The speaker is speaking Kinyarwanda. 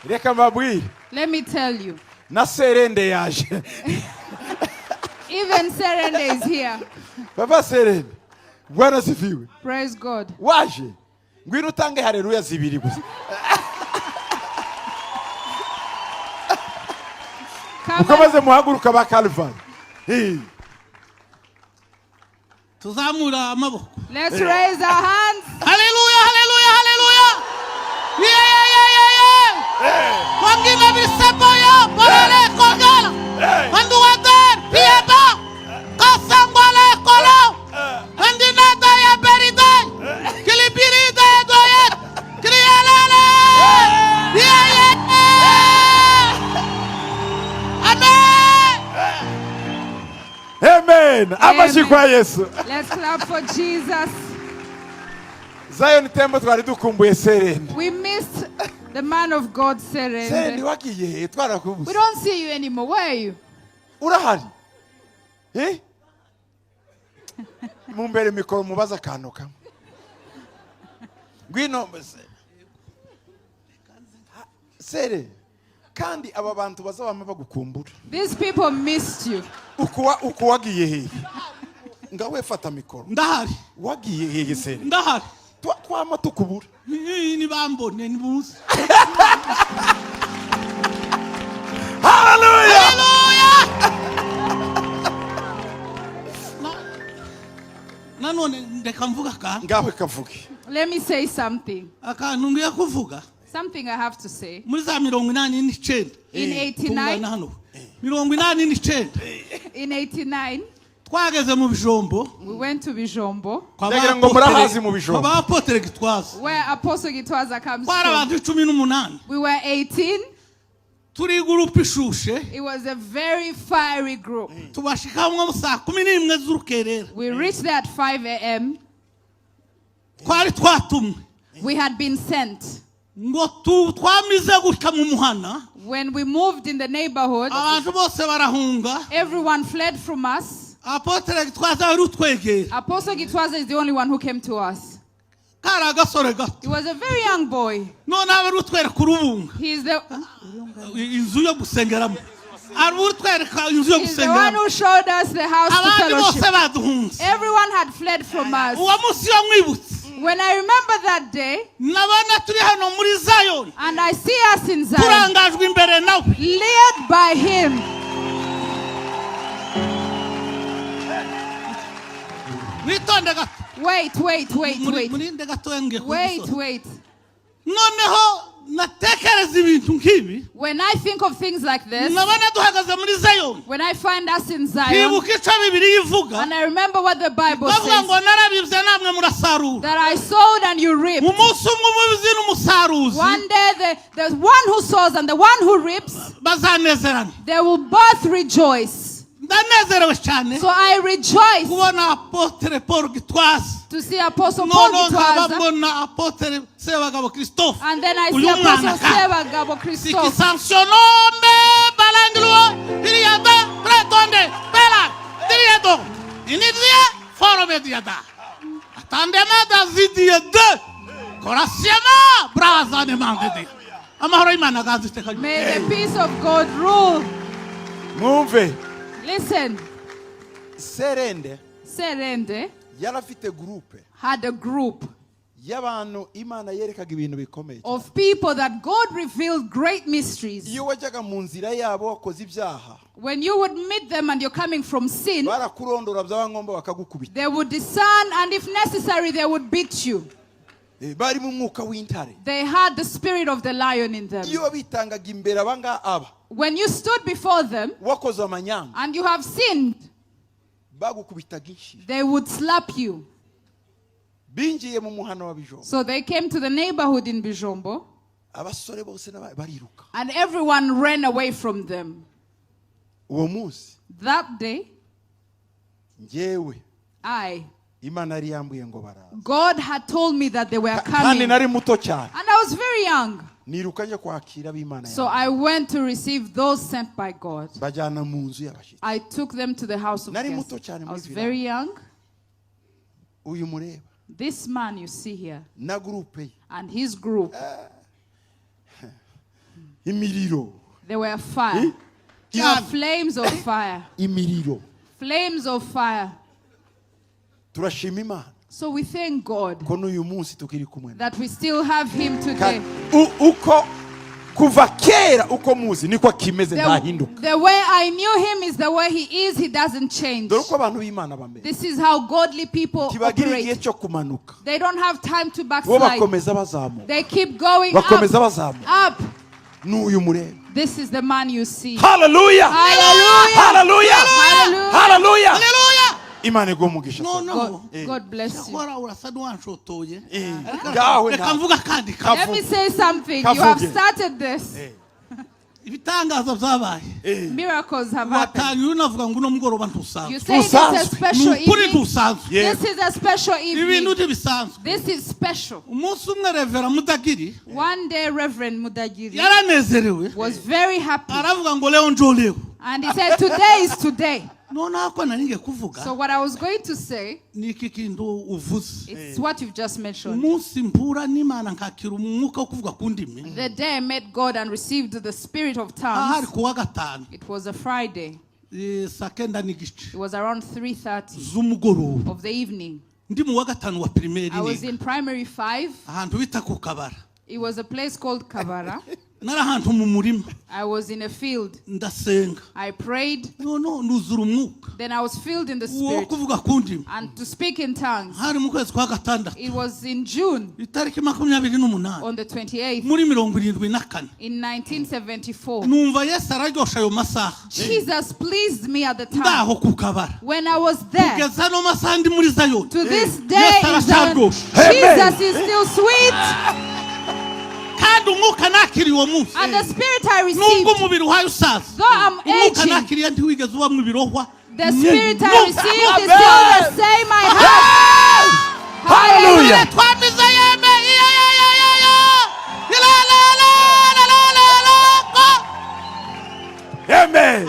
Reka mbabwire. Let me tell you. Na Serende yaje. Even Serende is here. Papa Serende. Bwana sifiwe. Praise God. Waje. Ngwino utange haleluya zibiri gusa. Mukomeze muhaguruka ba Calvary. Tuzamura amaboko. Let's raise our hands. Hallelujah, hallelujah, hallelujah. Yeah. Wangina bisepoyo, porele kongala. Wandu water, pieta. Kasangwale kolo. Wandina daya beride. Kilipiride doye. Kriyalele. Yeah. Amen. Amashikwa Yesu. Let's clap for Jesus. Zion Temple twari dukumbuye Serende. We missed the man of God, Serende Serende. wagiye twarakubuze. We don't see you anymore. Where are you? Urahari? Mumbere mikoro mubaza kantu kamwe. Ngwino Sere. Kandi aba bantu bazabama bagukumbura. These people missed you. Uko wagiye hehe? Ngawe fata mikoro. Ndahari. Wagiye hehe Sere? Ndahari. Twama tukubura. Ni bambone ni buzi. Hallelujah. Hallelujah. Nanone ndeka mvuga ka. Ngawe kavuge. Let me say something. Akantu ngiye kuvuga. Something I have to say. Muri za 89 In 89. 89. In 89. Twageze mu bijombo. We went to Bijombo. Ndagira ngo murahazi mu bijombo. Kwa Apotre Gitwaza. Where Apostle Gitwaza comes Kwara abantu from. 18. We were 18. Turi group ishushe. It was a very fiery group. Tubashikamwe saa 11 z'urukerera. We reached there at 5 a.m. Kwari twatumwe. We had been sent. Ngo twamize gutya mu muhana. When we moved in the neighborhood, Abantu bose barahunga. everyone fled from us. Apotre Gitwaza arutwegera. Apostle Gitwaza is the only one who came to us. Kara gasore gato. He was a very young boy. None abarutwera kurubunga. He's the Inzu yo gusengeramo. Arutwereka inzu yo He's the one gusengeramo. who showed us the house to Abandi bose fellowship. baduhunze. Everyone had fled from us. Uwo munsi yo mwibutse. When I remember that day, Nabana turi hano muri Zion. and I see us in Zion, Turangajwe imbere nawe. led by him. Nitonde gato. Wait. Murinde gato yange Wait. Noneho natekereza ibintu nkibi. When I think of things like this, Nabana duhagaze muri Zion. when I find us in Zion, Kibuka ico Bibiliya ivuga. and I remember what the Bible Bavuga says, ngo narabivye namwe murasarura. that I sowed and you reaped. Umunsi umwe umubizi n'umusaruzi. One day, the one who sows and the one who reaps, Bazanezerana. they will both rejoice. Ndanezerewe cyane. So I rejoice Kubona Apotre Paul Gitwaza. to see Apostle Paul Gitwaza, Nkabona Apotre Sebagabo Christophe. and then I see Uyu Apostle mwana ka. Sebagabo Christophe. Sikisansionome balanglo diriyada pretonde bela diriyado inidiye forome diyada atandema da zidiyade korasiema braza ne mangede amahoro imana gazite kanyu. May the peace of God rule. Mwumve. Listen, Serende Serende yarafite groupe had a group y'abantu Imana yerekaga ibintu bikomeye. of people that God revealed great mysteries. Iyo wajyaga mu nzira yabo wakoze ibyaha, When you would meet them and you're coming from sin, barakurondora by'abangomba bakagukubita. they would discern, and if necessary, they would beat you. Bari mu mwuka w'intare. They had the spirit of the lion in them. Iyo bitangaga imbere abanga aba, When you stood before them wakoze amanyanga, and you have sinned, bagukubitaga inshyi. they would slap you. Binjiye mu muhana wa Bijombo. So they came to the neighborhood in Bijombo, Abasore bose bariruka. and everyone ran away from them. Uwo munsi That day, njyewe Imana yari yambuye ngo baraza. God had told me that they were Kandi coming. nari muto cyane. And I was very young. Niruka nje kwakira b'Imana. So I went to receive those sent by God. Bajyana mu nzu y'abashitsi. I took them to the house of Nari guests. muto cyane I muri was village. very young. Uyu mureba. This man you see here Na groupe ye. and his group, imiriro. There were fire. There were flames of fire. Imiriro. Flames of fire. Turashima Imana. So we thank God Ko n'uyu munsi tukiri kumwe. that we still have him today. Uko kuva kera uko muzi niko kimeze ntahinduka. The way I knew him is the way he is. He doesn't change. Dore uko abantu b'Imana bameze. This is how godly people Tibagira igihe operate. cyo kumanuka. They don't have time to Bo backslide. bakomeza bazamuka. They keep going Bakomeza bazamuka. up. N'uyu murebe. This is the man you see. Hallelujah. Hallelujah. Hallelujah. Hallelujah. Hallelujah. Hallelujah. Imana igumugisha. No. God bless you. Cyakora urasa n'uwanshotoye. Gawe Reka na. mvuga kandi Let me say something. You have started this. ibitangaza byabaye. Miracles have happened. Watangiye unavuga ngo uno mugoroba You ntusanzwe. say it's a special Nukuri evening. ntusanzwe. This is a special Ibintu evening. ntibisanzwe. This is special. Umunsi umwe Revera Mudagiri One day, Reverend Mudagiri yaranezerewe. was very happy. Aravuga ngo leo njo leo. And he said, today is today. Noneho ko naringe kuvuga. So what I was going to say, Ni iki kintu uvuze. it's what you've just mentioned. Umunsi mpura n'Imana nkakira umwuka wo kuvuga ku ndimi. The day I met God and received the spirit of Ahari tongues, kuwa gatanu. it was a Friday. Saa kenda n'igice It was around 3:30 z'umugoroba. of the evening. Ndi mu wa gatanu wa primaire I was niga. in primary 5. Ahantu bita ku Kabara. It was a place called Kabara. Nari ahantu mu murima. I was in a field. Ndasenga. I prayed. Nuzura umwuka. Then I was filled in the Wo spirit kuvuga ku ndimi. and to speak in tongues. Hari mu kwezi kwa gatandatu. It was in June Itariki 28. on the 28th Muri 74. in 1974. Numva Yesu araryosha ayo masaha. Jesus pleased me at the time. Ndaho ku Kabara. When I was there, Kugeza no masaha ndi muri Zayoni. to this day, Yes, Jesus is still sweet. Kandi umwuka nakiriye uwo munsi. And the spirit I Nubwo received, umubiri uhaye usaza. though I'm Umwuka aging, nakiriye ntiwigeze uba mu birohwa. the spirit I received is still the same I have. Hallelujah. Twamize yeme. Amen.